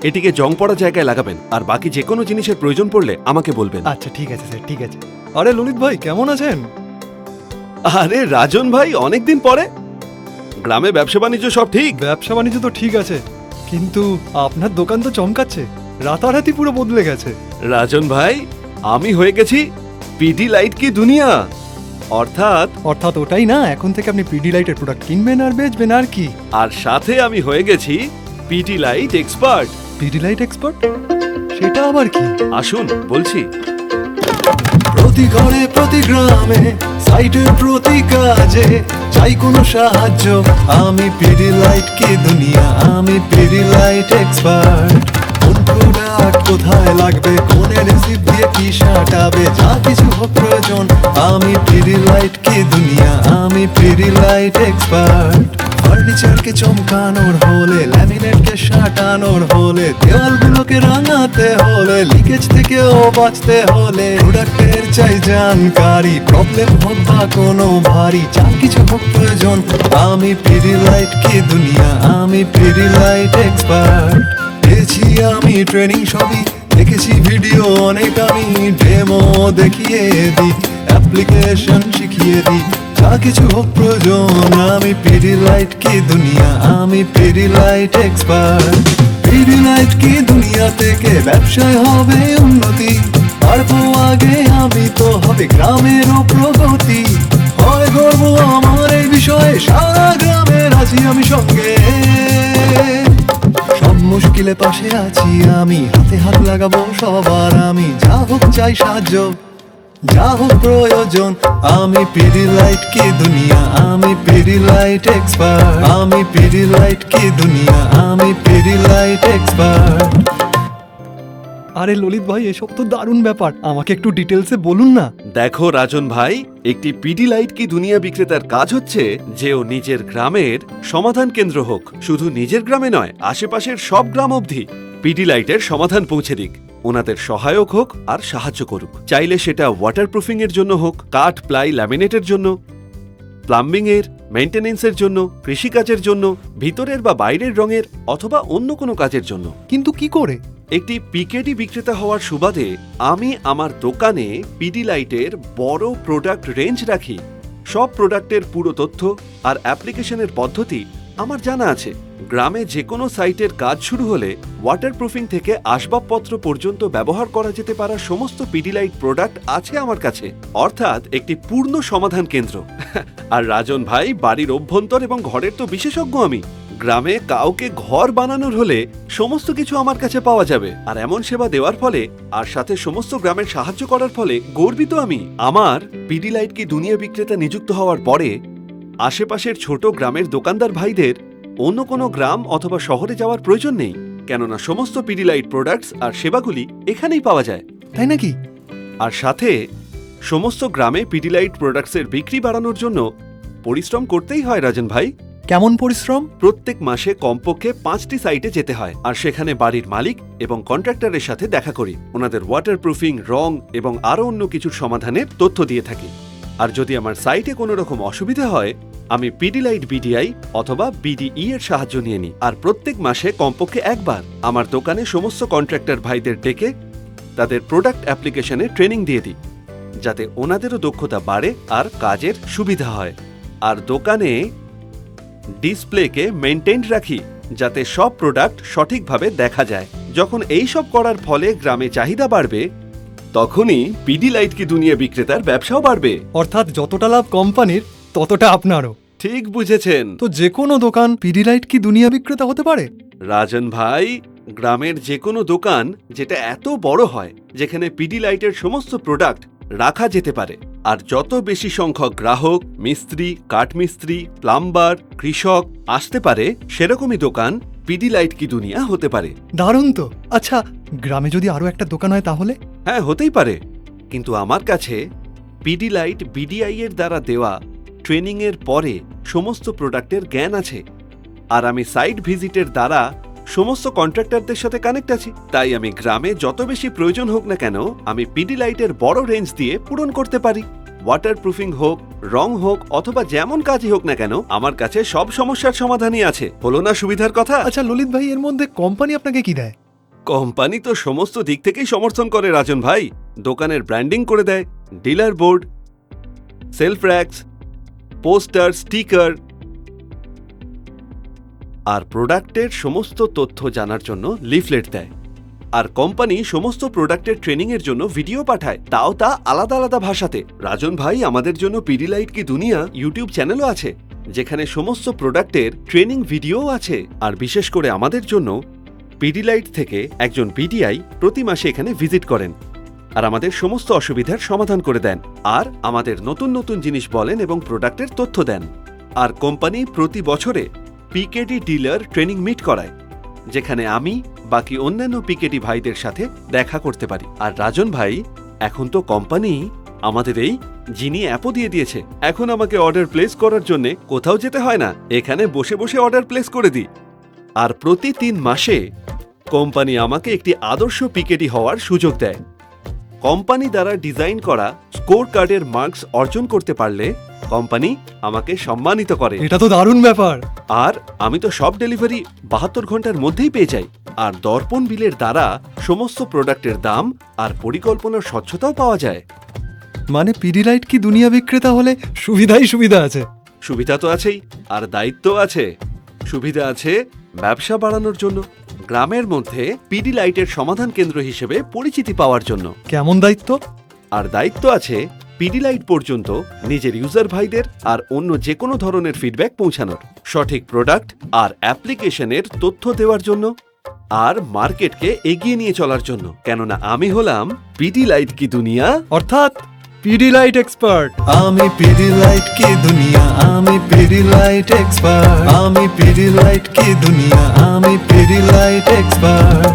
এটিকে জং পড়া জায়গায় লাগাবেন, আর বাকি যে কোনো জিনিসের প্রয়োজন পড়লে আমাকে বলবেন। আচ্ছা ঠিক আছে স্যার, ঠিক আছে। আরে ললিত ভাই কেমন আছেন? আরে রাজন ভাই, অনেকদিন পরে। গ্রামে ব্যবসা বাণিজ্য সব ঠিক? ব্যবসা বাণিজ্য তো ঠিক আছে, কিন্তু আপনার দোকান তো চমকাচ্ছে, রাতারাতি পুরো বদলে গেছে। রাজন ভাই, আমি হয়ে গেছি পিডি লাইট কি দুনিয়া। অর্থাৎ অর্থাৎ ওটাই না, এখন থেকে আপনি পিডি লাইটের প্রোডাক্ট কিনবেন আর বেচবেন আর কি। আর সাথে আমি হয়ে গেছি PD light expert. PD light expert? সেটা আবার কি? আসুন বলছি। প্রতি ঘরে প্রতি গ্রামে সাইটের প্রতি কাজে চাই কোনো সাহায্য, আমি পিডি লাইট কি দুনিয়া, আমি পিডি লাইট এক্সপার্ট। কোন প্রোডাক্ট কোথায় লাগবে, কোন রেসিপি দিয়ে কি সাটাবে, যা কিছু হোক প্রয়োজন, আমি পিডি লাইট কি দুনিয়া, আমি পিডি লাইট এক্সপার্ট। ফার্নিচারকে চমকানোর হলে, ল্যামিনেটকে সাটানোর হলে, দেওয়ালগুলোকে রাঙাতে হলে, লিকেজ থেকেও বাঁচতে হলে, প্রোডাক্টের চাই জানকারি, প্রবলেম হোক বা কোনো ভারী, যা কিছু হোক প্রয়োজন, আমি পিডি লাইট কি দুনিয়া, আমি পিডি লাইট এক্সপার্ট। পেয়েছি আমি ট্রেনিং সবই, দেখেছি ভিডিও অনেক, আমি ডেমো দেখিয়ে দিই, অ্যাপ্লিকেশন শিখিয়ে দিই, যা কিছু হোক প্রয়োজন, আমি পিডি লাইট কি দুনিয়া, আমি PD light expert. PD light কি দুনিয়া থেকে ব্যবসায় হবে উন্নতি, পারবো আগে আমি তো হবে গ্রামেরও প্রগতি, হয় গর্ব আমার এই বিষয়ে, সারা গ্রামের আছি আমি সঙ্গে, সব মুশকিলে পাশে আছি আমি, হাতে হাত লাগাবো সবার আমি, যা হোক চাই সাহায্য, যা হোক প্রয়োজন, আমি পিডি লাইট কি দুনিয়া, আমি পিডি লাইট এক্সপার্ট, আমি পিডি লাইট কি দুনিয়া, আমি পিডি লাইট এক্সপার্ট। আরে ললিত ভাই, এসব তো দারুণ ব্যাপার, আমাকে একটু ডিটেলসে বলুন না। দেখো রাজন ভাই, একটি পিডি লাইট কি দুনিয়া বিক্রেতার কাজ হচ্ছে যে ও নিজের গ্রামের সমাধান কেন্দ্র হোক, শুধু নিজের গ্রামে নয়, আশেপাশের সব গ্রাম অবধি পিডি লাইটের সমাধান পৌঁছে দিক, ওনাদের সহায়ক হোক আর সাহায্য করুক। চাইলে সেটা ওয়াটারপ্রুফিং এর জন্য হোক, কাঠ প্লাই ল্যামিনেটের জন্য, প্লাম্বিং এর, মেইনটেনেন্সের জন্য, কৃষিকাজের জন্য, ভিতরের বা বাইরের রঙের, অথবা অন্য কোনো কাজের জন্য। কিন্তু কি করে? একটি পিকেডি বিক্রেতা হওয়ার সুবাদে আমি আমার দোকানে পিডি লাইটের বড় প্রোডাক্ট রেঞ্জ রাখি। সব প্রোডাক্টের পুরো তথ্য আর অ্যাপ্লিকেশনের পদ্ধতি আমার জানা আছে। গ্রামে যে কোনো সাইটের কাজ শুরু হলে ওয়াটারপ্রুফিং থেকে আসবাবপত্র পর্যন্ত ব্যবহার করা যেতে পারা সমস্ত পিডি লাইট প্রোডাক্ট আছে আমার কাছে, অর্থাৎ একটি পূর্ণ সমাধান কেন্দ্র। আর রাজন ভাই, বাড়ির অভ্যন্তর এবং ঘরের তো বিশেষজ্ঞ আমি। গ্রামে কাউকে ঘর বানানোর হলে সমস্ত কিছু আমার কাছে পাওয়া যাবে, আর এমন সেবা দেওয়ার ফলে আর সাথে সমস্ত গ্রামের সাহায্য করার ফলে গর্বিত আমি। আমার পিডি লাইট কি দুনিয়া বিক্রেতা নিযুক্ত হওয়ার পরে আশেপাশের ছোট গ্রামের দোকানদার ভাইদের অন্য কোনো গ্রাম অথবা শহরে যাওয়ার প্রয়োজন নেই, কেননা সমস্ত পিডি লাইট প্রোডাক্টস আর সেবাগুলি এখানেই পাওয়া যায়। তাই নাকি? আর সাথে সমস্ত গ্রামে পিডি লাইট প্রোডাক্টসের বিক্রি বাড়ানোর জন্য পরিশ্রম করতেই হয় রাজন ভাই। কেমন পরিশ্রম? প্রত্যেক মাসে কমপক্ষে 5টি সাইটে যেতে হয়, আর সেখানে বাড়ির মালিক এবং কন্ট্রাক্টরের সাথে দেখা করি, ওনাদের ওয়াটারপ্রুফিং, রং এবং আরও অন্য কিছুর সমাধানের তথ্য দিয়ে থাকি। আর যদি আমার সাইটে কোনো রকম অসুবিধা হয়, আমি পিডি লাইট বিডিআই অথবা বিডিই এর সাহায্য নিয়ে নিই। আর প্রত্যেক মাসে কমপক্ষে একবার আমার দোকানে সমস্ত কন্ট্রাক্টর ভাইদের ডেকে তাদের প্রোডাক্ট অ্যাপ্লিকেশনে ট্রেনিং দিয়ে দিই, যাতে ওনাদেরও দক্ষতা বাড়ে আর কাজের সুবিধা হয়। আর দোকানে ডিসপ্লেকে মেইনটেইন রাখি, যাতে সব প্রোডাক্ট সঠিকভাবে দেখা যায়। যখন এই সব করার ফলে গ্রামে চাহিদা বাড়বে, তখনই পিডি লাইট কি দুনিয়া বিক্রেতার ব্যবসাও বাড়বে। অর্থাৎ যতটা লাভ কোম্পানির, ততটা আপনারও। ঠিক বুঝেছেন। তো যে কোনো দোকান পিডি লাইট কি দুনিয়া বিক্রেতা হতে পারে? রাজন ভাই, গ্রামের যে কোনো দোকান যেটা এত বড় হয়, যেখানে পিডি লাইটের সমস্ত প্রোডাক্ট রাখা যেতে পারে, আর যত বেশি সংখ্যক গ্রাহক, মিস্ত্রি, কাঠমিস্ত্রি, প্লাম্বার, কৃষক আসতে পারে, সেরকমই দোকান পিডি লাইট কি দুনিয়া হতে পারে। দারুণ তো। আচ্ছা, গ্রামে যদি আরো একটা দোকান হয় তাহলে? হ্যাঁ, হতেই পারে, কিন্তু আমার কাছে পিডি লাইট বিডিআই এর দ্বারা দেওয়া ট্রেনিং এর পরে সমস্ত প্রোডাক্টের জ্ঞান আছে, আর আমি সাইট ভিজিটের দ্বারা সমস্ত কন্ট্রাক্টরদের সাথে কানেক্ট আছি। তাই আমি গ্রামে যত বেশি প্রয়োজন হোক না কেন, আমি পিডি লাইটের বড় রেঞ্জ দিয়ে পূরণ করতে পারি। ওয়াটারপ্রুফিং হোক, রং হোক, অথবা যেমন কাজই হোক না কেন, আমার কাছে সব সমস্যার সমাধানই আছে। হলো না সুবিধার কথা? আচ্ছা ললিত ভাই, এর মধ্যে কোম্পানি আপনাকে কি দেয়? কোম্পানি তো সমস্ত দিক থেকেই সমর্থন করে রাজন ভাই। দোকানের ব্র্যান্ডিং করে দেয়, dealer board, shelf racks, poster, sticker, আর প্রোডাক্টের সমস্ত তথ্য জানার জন্য লিফলেট দেয়। আর কোম্পানি সমস্ত প্রোডাক্টের ট্রেনিং এর জন্য ভিডিও পাঠায়, তাও তা আলাদা আলাদা ভাষাতে। রাজন ভাই, আমাদের জন্য পিডিলাইট কি দুনিয়া ইউটিউব চ্যানেলও আছে, যেখানে সমস্ত প্রোডাক্টের ট্রেনিং ভিডিও আছে। আর বিশেষ করে আমাদের জন্য পিডিলাইট থেকে একজন পিডিআই প্রতি মাসে এখানে ভিজিট করেন আর আমাদের সমস্ত অসুবিধার সমাধান করে দেন, আর আমাদের নতুন নতুন জিনিস বলেন এবং প্রোডাক্টের তথ্য দেন। আর কোম্পানি প্রতি বছরে পিকেডি ডিলার ট্রেনিং মিট করায়, যেখানে আমি বাকি অন্যান্য পিকেডি ভাইদের সাথে দেখা করতে পারি। আর রাজন ভাই, এখন তো কোম্পানি আমাদের এই জিনি অ্যাপও দিয়ে দিয়েছে। এখন আমাকে অর্ডার প্লেস করার জন্য কোথাও যেতে হয় না, এখানে বসে বসে অর্ডার প্লেস করে দিই। আর প্রতি 3 মাসে কোম্পানি আমাকে একটি আদর্শ পিকেডি হওয়ার সুযোগ দেয়। কোম্পানি দ্বারা ডিজাইন করা স্কোর কার্ডের মার্কস অর্জন করতে পারলে কোম্পানি আমাকে সম্মানিত করে। এটা তো দারুণ ব্যাপার। আর আমি তো সব ডেলিভারি 72 ঘন্টার মধ্যেই পেয়ে যাই। আর দর্পণ বিলের দ্বারা সমস্ত প্রোডাক্টের দাম আর পরিকল্পনার স্বচ্ছতাও পাওয়া যায়। মানে পিডিলাইট কি দুনিয়া বিক্রেতা হলে সুবিধাই সুবিধা আছে। সুবিধা তো আছেই, আর দায়িত্ব আছে। সুবিধা আছে ব্যবসা বাড়ানোর জন্য, গ্রামের মধ্যে পিডিলাইটের সমাধান কেন্দ্র হিসেবে পরিচিতি পাওয়ার জন্য। কেমন দায়িত্ব? আর দায়িত্ব আছে পিডিলাইট পর্যন্ত নিজের ইউজার ভাইদের আর অন্য যে কোনো ধরনের ফিডব্যাক পৌঁছানোর, সঠিক প্রোডাক্ট আর অ্যাপ্লিকেশনের তথ্য দেওয়ার জন্য, আর মার্কেটকে এগিয়ে নিয়ে চলার জন্য। কেননা আমি হলাম পিডিলাইট কি দুনিয়া, অর্থাৎ পিডিলাইট এক্সপার্ট। আমি পিডিলাইট কি দুনিয়া, আমি পিডিলাইট এক্সপার্ট। আমি পিডিলাইট কি দুনিয়া, আমি পিডিলাইট এক্সপার্ট।